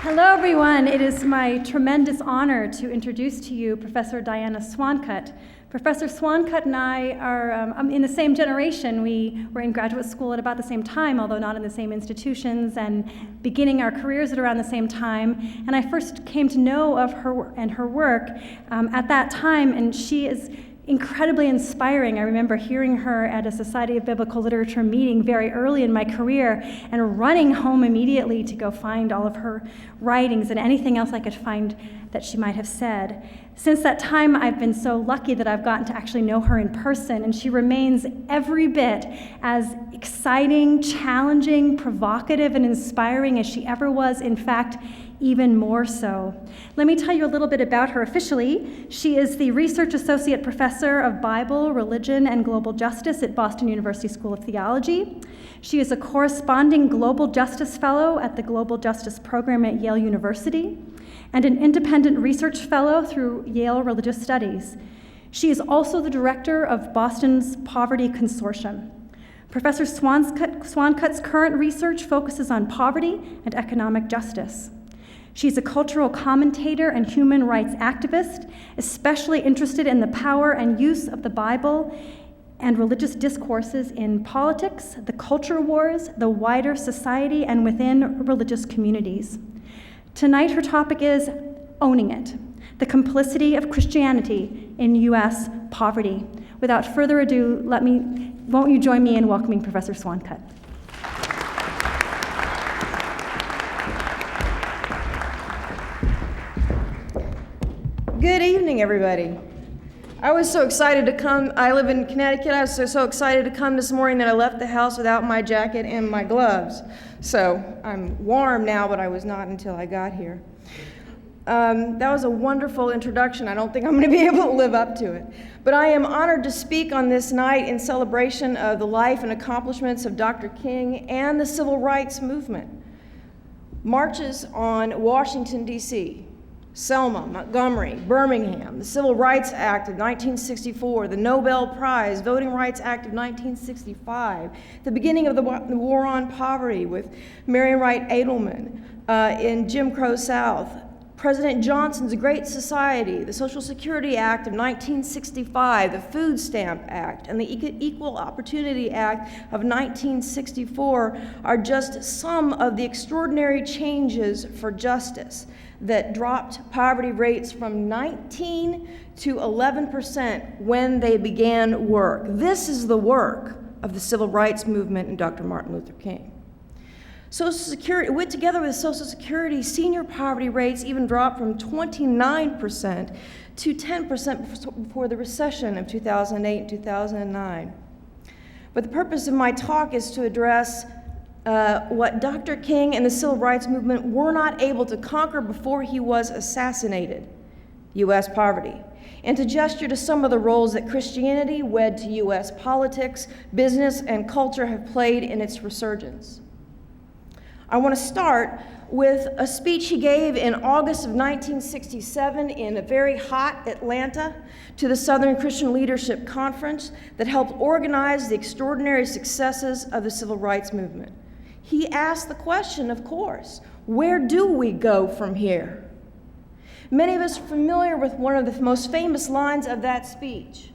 Hello, everyone. It is my tremendous honor to introduce to you Professor Diana Swancutt. Professor Swancutt and I are in the same generation. We were in graduate school at about the same time, although not in the same institutions, and beginning our careers at around the same time. And I first came to know of her and her work at that time, and she is incredibly inspiring. I remember hearing her at a Society of Biblical Literature meeting very early in my career and running home immediately to go find all of her writings and anything else I could find that she might have said. Since that time, I've been so lucky that I've gotten to actually know her in person, and she remains every bit as exciting, challenging, provocative, and inspiring as she ever was. In fact, even more so. Let me tell you a little bit about her officially. She is the Research Associate Professor of Bible, Religion, and Global Justice at Boston University School of Theology. She is a corresponding Global Justice Fellow at the Global Justice Program at Yale University, and an Independent Research Fellow through Yale Religious Studies. She is also the Director of Boston's Poverty Consortium. Professor Swancutt's current research focuses on poverty and economic justice. She's a cultural commentator and human rights activist, especially interested in the power and use of the Bible and religious discourses in politics, the culture wars, the wider society, and within religious communities. Tonight, her topic is Owning It, the complicity of Christianity in U.S. poverty. Without further ado, won't you join me in welcoming Professor Swancutt? Good evening, everybody. I was so excited to come. I live in Connecticut. I was so excited to come this morning that I left the house without my jacket and my gloves. So I'm warm now, but I was not until I got here. That was a wonderful introduction. I don't think I'm going to be able to live up to it. But I am honored to speak on this night in celebration of the life and accomplishments of Dr. King and the civil rights movement. Marches on Washington, D.C., Selma, Montgomery, Birmingham, the Civil Rights Act of 1964, the Nobel Prize, Voting Rights Act of 1965, the beginning of the War on Poverty with Marian Wright Edelman in Jim Crow South, President Johnson's Great Society, the Social Security Act of 1965, the Food Stamp Act, and the Equal Opportunity Act of 1964 are just some of the extraordinary changes for justice that dropped poverty rates from 19 to 11% when they began work. This is the work of the civil rights movement and Dr. Martin Luther King. Social Security, together with Social Security, senior poverty rates even dropped from 29% to 10% before the recession of 2008 and 2009. But the purpose of my talk is to address what Dr. King and the civil rights movement were not able to conquer before he was assassinated, U.S. poverty, and to gesture to some of the roles that Christianity, wed to U.S. politics, business, and culture have played in its resurgence. I want to start with a speech he gave in August of 1967 in a very hot Atlanta to the Southern Christian Leadership Conference that helped organize the extraordinary successes of the civil rights movement. He asked the question, of course, where do we go from here? Many of us are familiar with one of the most famous lines of that speech.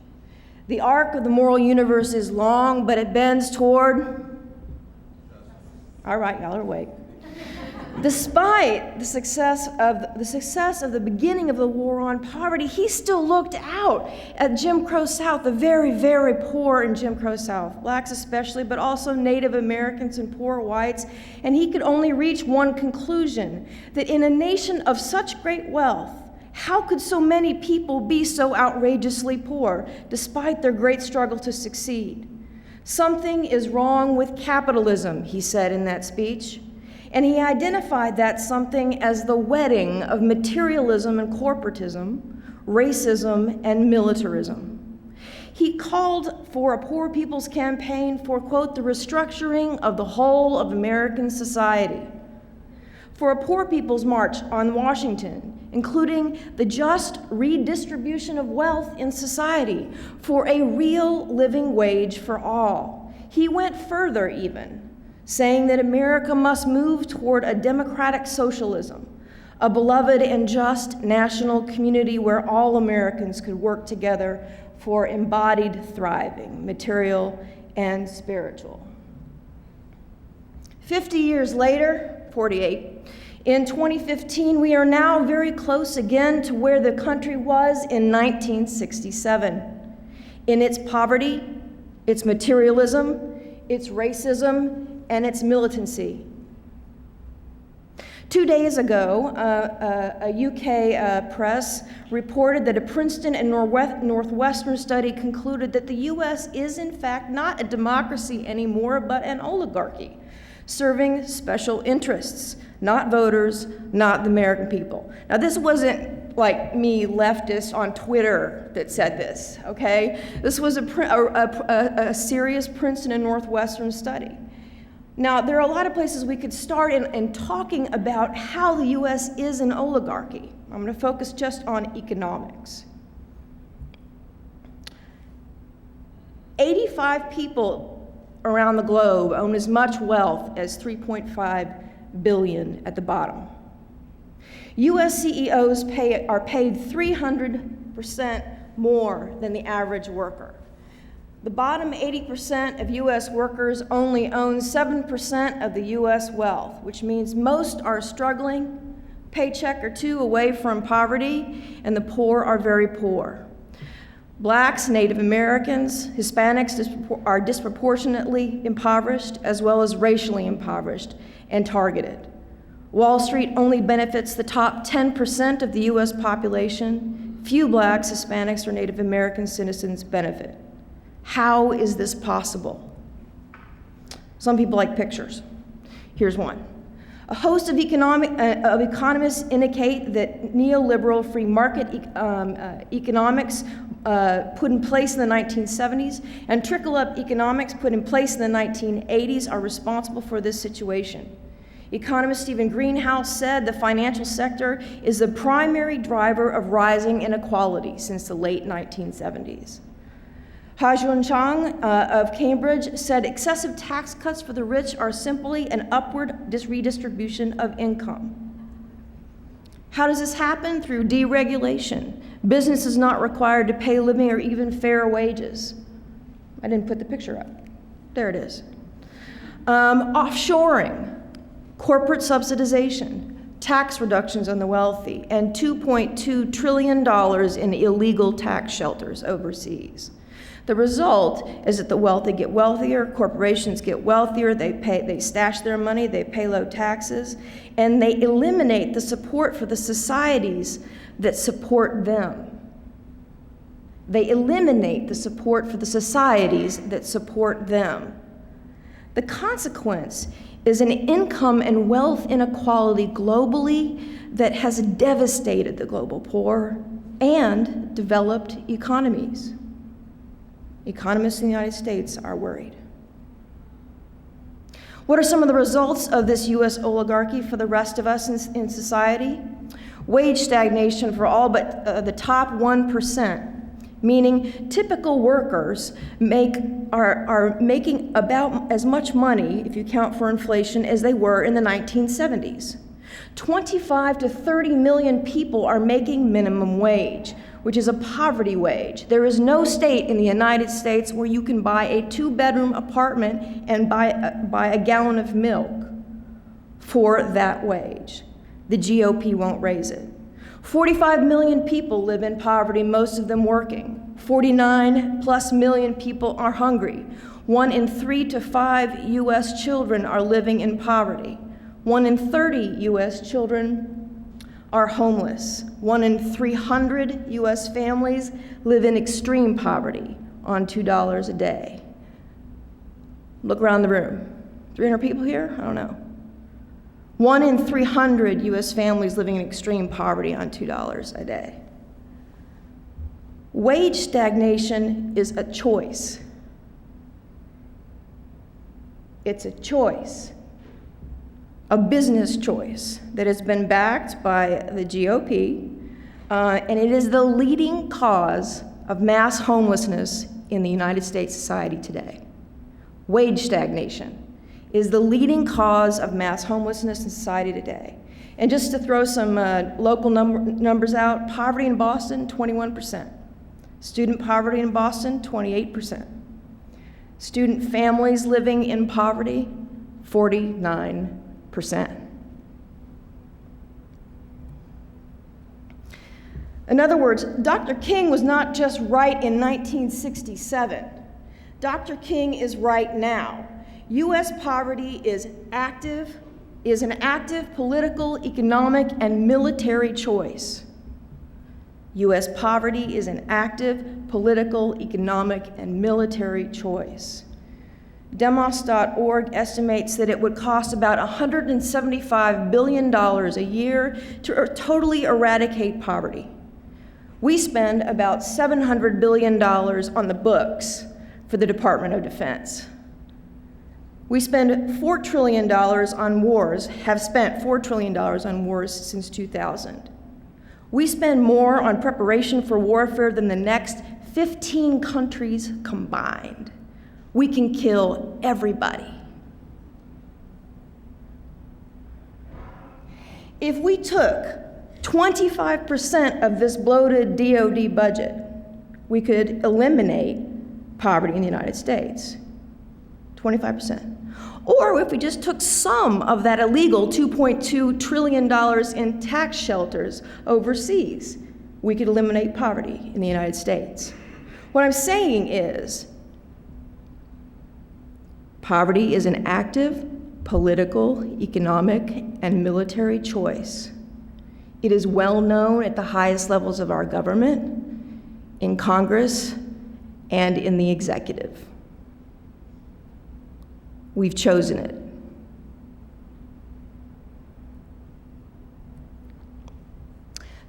The arc of the moral universe is long, but it bends toward... All right, y'all are awake. Despite the success of the beginning of the war on poverty, he still looked out at Jim Crow South, the very, very poor in Jim Crow South, blacks especially, but also Native Americans and poor whites, and he could only reach one conclusion, that in a nation of such great wealth, how could so many people be so outrageously poor, despite their great struggle to succeed? Something is wrong with capitalism, he said in that speech. And he identified that something as the wedding of materialism and corporatism, racism and militarism. He called for a Poor People's Campaign for, quote, the restructuring of the whole of American society, for a Poor People's March on Washington, including the just redistribution of wealth in society, for a real living wage for all. He went further even, saying that America must move toward a democratic socialism, a beloved and just national community where all Americans could work together for embodied thriving, material and spiritual. 50 years later, 48, in 2015, we are now very close again to where the country was in 1967. In its poverty, its materialism, its racism, and its militancy. 2 days ago, a UK press reported that a Princeton and Northwestern study concluded that the US is in fact not a democracy anymore, but an oligarchy, serving special interests, not voters, not the American people. Now, this wasn't like me, leftist on Twitter, that said this, okay? This was a serious Princeton and Northwestern study. Now, there are a lot of places we could start in talking about how the US is an oligarchy. I'm going to focus just on economics. 85 people around the globe own as much wealth as 3.5 billion at the bottom. US CEOs are paid 300% more than the average worker. The bottom 80% of US workers only own 7% of the US wealth, which means most are struggling, paycheck or two away from poverty, and the poor are very poor. Blacks, Native Americans, Hispanics are disproportionately impoverished, as well as racially impoverished and targeted. Wall Street only benefits the top 10% of the US population. Few Blacks, Hispanics, or Native American citizens benefit. How is this possible? Some people like pictures. Here's one. A host of economists indicate that neoliberal free market economics put in place in the 1970s and trickle-up economics put in place in the 1980s are responsible for this situation. Economist Stephen Greenhouse said the financial sector is the primary driver of rising inequality since the late 1970s. Ha-Joon Chang of Cambridge said excessive tax cuts for the rich are simply an upward redistribution of income. How does this happen? Through deregulation. Business is not required to pay living or even fair wages. I didn't put the picture up. There it is. Offshoring, corporate subsidization, tax reductions on the wealthy, and $2.2 trillion in illegal tax shelters overseas. The result is that the wealthy get wealthier, corporations get wealthier, they stash their money, they pay low taxes, and they eliminate the support for the societies that support them. They eliminate the support for the societies that support them. The consequence is an income and wealth inequality globally that has devastated the global poor and developed economies. Economists in the United States are worried. What are some of the results of this US oligarchy for the rest of us in society? Wage stagnation for all but the top 1%, meaning typical workers are making about as much money, if you count for inflation, as they were in the 1970s. 25 to 30 million people are making minimum wage, which is a poverty wage. There is no state in the United States where you can buy a 2-bedroom apartment and buy a gallon of milk for that wage. The GOP won't raise it. 45 million people live in poverty, most of them working. 49+ million people are hungry. 1 in 3 to 5 US children are living in poverty. 1 in 30 US children are homeless. 1 in 300 US families live in extreme poverty on $2 a day. Look around the room. 300 people here? I don't know. 1 in 300 US families living in extreme poverty on $2 a day. Wage stagnation is a choice. It's a choice. A business choice that has been backed by the GOP, and it is the leading cause of mass homelessness in the United States society today. Wage stagnation. is the leading cause of mass homelessness in society today. And just to throw some local numbers out, poverty in Boston, 21%. Student poverty in Boston, 28%. Student families living in poverty, 49%. In other words, Dr. King was not just right in 1967. Dr. King is right now. U.S. poverty is an active political, economic, and military choice. U.S. poverty is an active political, economic, and military choice. Demos.org estimates that it would cost about $175 billion a year to totally eradicate poverty. We spend about $700 billion on the books for the Department of Defense. We spend $4 trillion on wars, have spent $4 trillion on wars since 2000. We spend more on preparation for warfare than the next 15 countries combined. We can kill everybody. If we took 25% of this bloated DoD budget, we could eliminate poverty in the United States. 25%. Or if we just took some of that illegal $2.2 trillion in tax shelters overseas, we could eliminate poverty in the United States. What I'm saying is, poverty is an active political, economic, and military choice. It is well known at the highest levels of our government, in Congress, and in the executive. We've chosen it.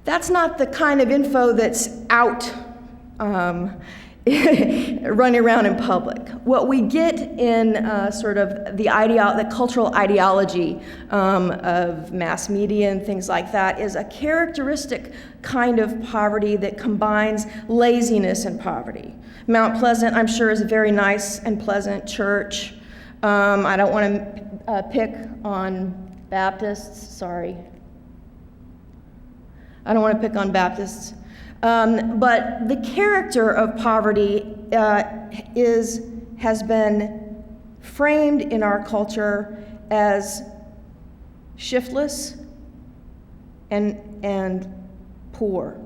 That's not the kind of info that's out running around in public. What we get in sort of the cultural ideology of mass media and things like that is a characteristic kind of poverty that combines laziness and poverty. Mount Pleasant, I'm sure, is a very nice and pleasant church. I don't want to pick on Baptists, sorry. I don't want to pick on Baptists. But the character of poverty has been framed in our culture as shiftless and poor.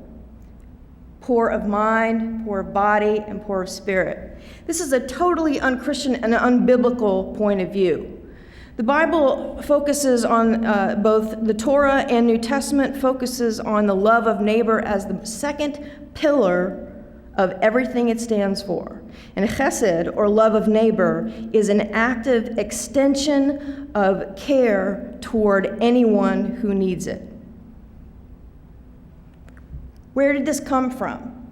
Poor of mind, poor of body, and poor of spirit. This is a totally unchristian and unbiblical point of view. The Bible focuses on both the Torah and New Testament focuses on the love of neighbor as the second pillar of everything it stands for. And chesed, or love of neighbor, is an active extension of care toward anyone who needs it. Where did this come from,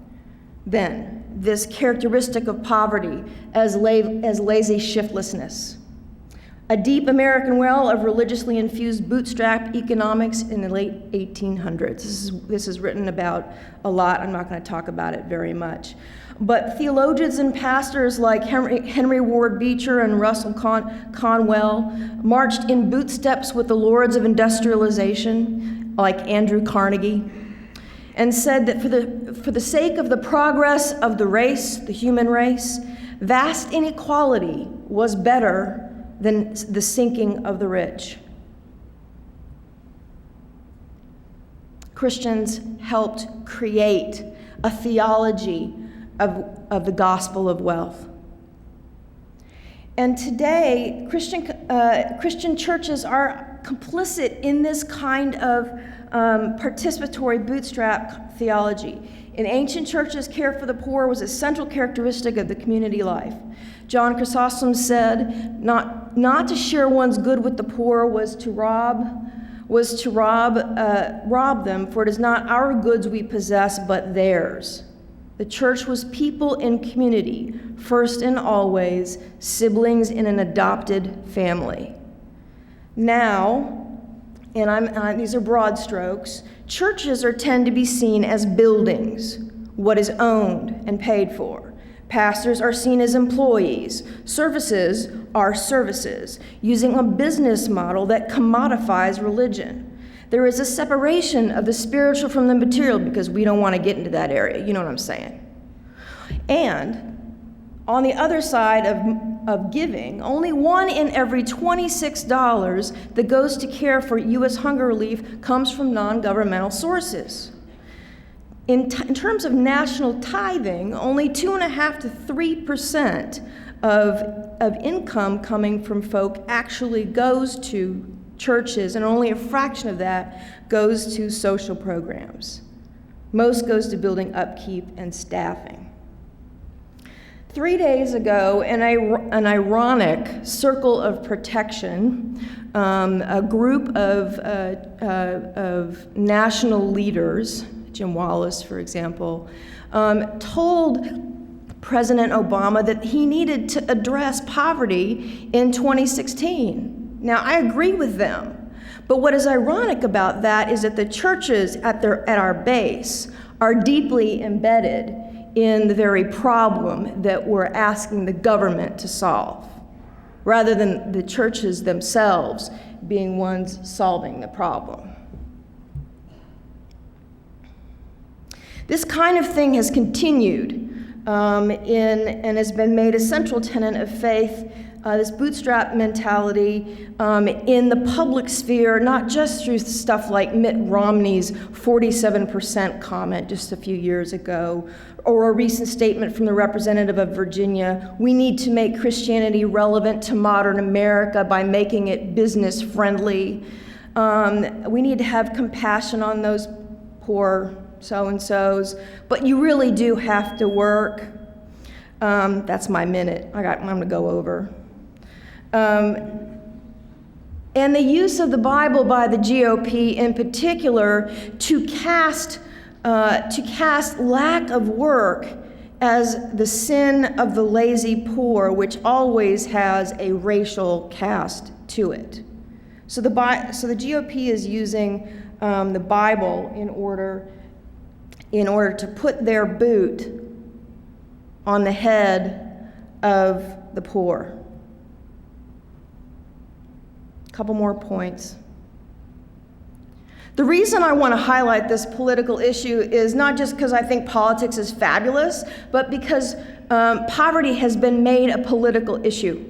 then, this characteristic of poverty as lazy shiftlessness? A deep American well of religiously infused bootstrap economics in the late 1800s. This is written about a lot. I'm not going to talk about it very much. But theologians and pastors like Henry Ward Beecher and Russell Conwell marched in bootsteps with the lords of industrialization, like Andrew Carnegie, and said that for the sake of the progress of the race, the human race, vast inequality was better than the sinking of the rich. Christians helped create a theology of the gospel of wealth. And today, Christian churches are complicit in this kind of participatory bootstrap theology. In ancient churches, care for the poor was a central characteristic of the community life. John Chrysostom said, not to share one's good with the poor was to rob them, for it is not our goods we possess, but theirs. The church was people in community, first and always, siblings in an adopted family. Now, and these are broad strokes, churches tend to be seen as buildings, what is owned and paid for. Pastors are seen as employees. Services are services, using a business model that commodifies religion. There is a separation of the spiritual from the material because we don't want to get into that area. You know what I'm saying? And on the other side of giving, only 1 in every $26 that goes to care for U.S. hunger relief comes from non-governmental sources. In terms of national tithing, only 2.5% to 3% of income coming from folk actually goes to churches, and only a fraction of that goes to social programs. Most goes to building upkeep and staffing. 3 days ago, an ironic circle of protection, a group of national leaders, Jim Wallace, for example, told President Obama that he needed to address poverty in 2016. Now, I agree with them, but what is ironic about that is that the churches at our base are deeply embedded in the very problem that we're asking the government to solve, rather than the churches themselves being ones solving the problem. This kind of thing has continued and has been made a central tenet of faith, this bootstrap mentality in the public sphere, not just through stuff like Mitt Romney's 47% comment just a few years ago, or a recent statement from the representative of Virginia, we need to make Christianity relevant to modern America by making it business friendly. We need to have compassion on those poor so-and-sos, but you really do have to work. That's my minute. I'm going to go over. And the use of the Bible by the GOP in particular to cast lack of work as the sin of the lazy poor, which always has a racial cast to it. So the GOP is using the Bible in order to put their boot on the head of the poor. A couple more points. The reason I want to highlight this political issue is not just because I think politics is fabulous, but because poverty has been made a political issue.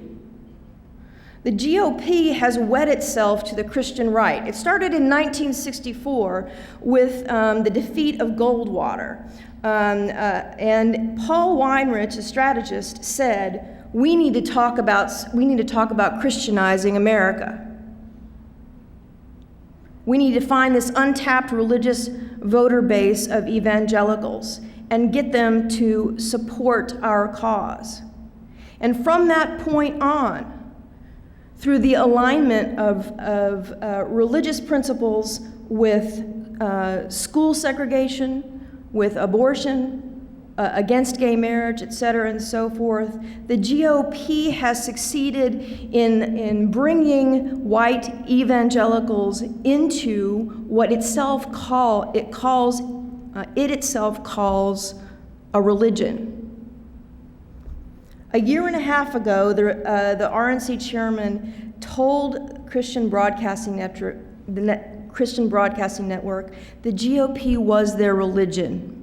The GOP has wed itself to the Christian right. It started in 1964 with the defeat of Goldwater. And Paul Weinrich, a strategist, said, we need to talk about Christianizing America. We need to find this untapped religious voter base of evangelicals and get them to support our cause. And from that point on, through the alignment of religious principles with school segregation, with abortion, against gay marriage, et cetera, and so forth, the GOP has succeeded in bringing white evangelicals into what it itself calls a religion. A year and a half ago, the RNC chairman told Christian Broadcasting Network, the GOP was their religion.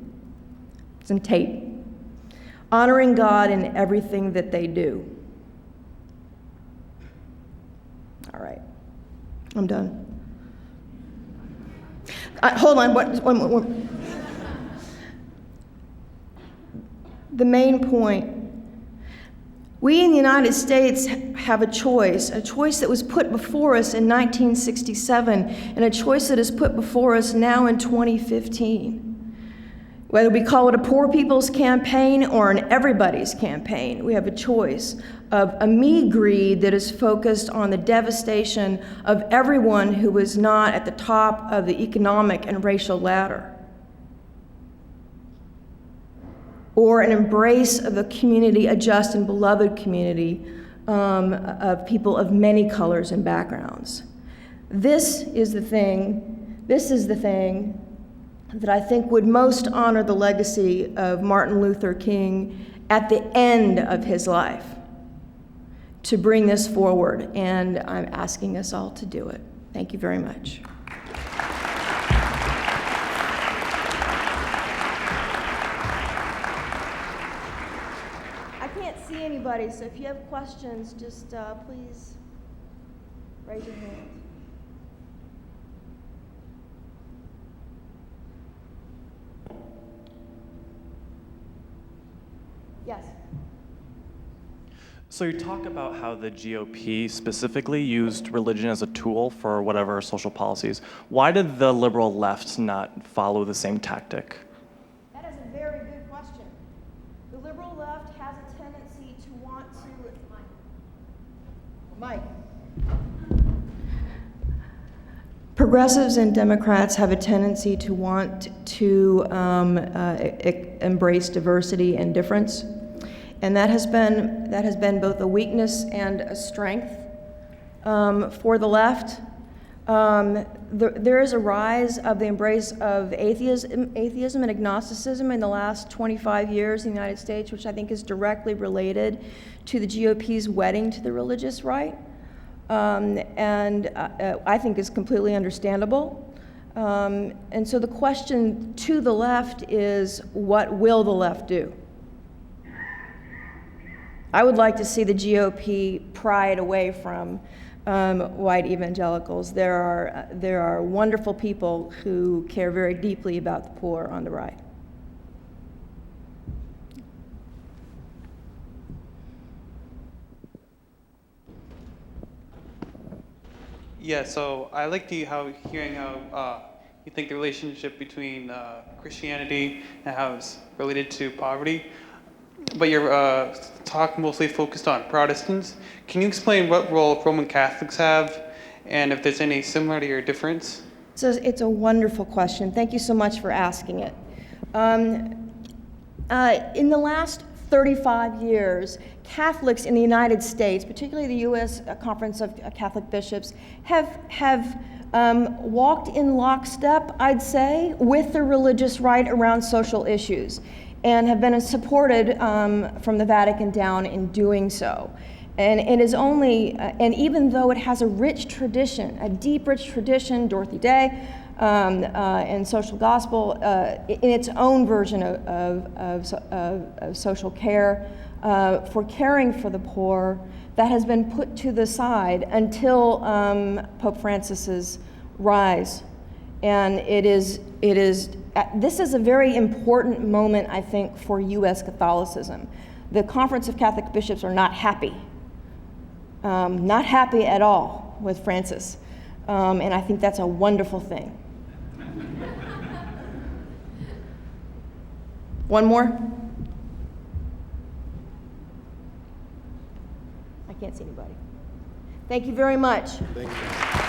It's in tape. Honoring God in everything that they do. All right, I'm done. Hold on, one. The main point. We in the United States have a choice that was put before us in 1967, and a choice that is put before us now in 2015. Whether we call it a poor people's campaign or an everybody's campaign, we have a choice of a me greed that is focused on the devastation of everyone who is not at the top of the economic and racial ladder, or an embrace of a community, a just and beloved community of people of many colors and backgrounds. This is the thing that I think would most honor the legacy of Martin Luther King at the end of his life to bring this forward, and I'm asking us all to do it. Thank you very much. I can't see anybody, so if you have questions, just please raise your hand. Yes. So you talk about how the GOP specifically used religion as a tool for whatever social policies. Why did the liberal left not follow the same tactic? That is a very good question. The liberal left has a tendency to want to... Mike. Progressives and Democrats have a tendency to want to embrace diversity and difference. And that has been both a weakness and a strength for the left. There is a rise of the embrace of atheism and agnosticism in the last 25 years in the United States, which I think is directly related to the GOP's wedding to the religious right, and I think is completely understandable. And so the question to the left is, what will the left do? I would like to see the GOP pry it away from white evangelicals. There are wonderful people who care very deeply about the poor on the right. Yeah, so I like hearing how you think the relationship between Christianity and how it's related to poverty. But your talk mostly focused on Protestants. Can you explain what role Roman Catholics have, and if there's any similarity or difference? So it's a wonderful question. Thank you so much for asking it. In the last 35 years, Catholics in the United States, particularly the U.S. Conference of Catholic Bishops, have walked in lockstep, I'd say, with the religious right around social issues, and have been supported from the Vatican down in doing so. And it is only, and even though it has a rich tradition, a deep, rich tradition, Dorothy Day, and social gospel, in its own version of social care, for caring for the poor, that has been put to the side until Pope Francis's rise. And this is a very important moment, I think, for U.S. Catholicism. The Conference of Catholic Bishops are not happy at all with Francis. And I think that's a wonderful thing. One more? I can't see anybody. Thank you very much. Thank you.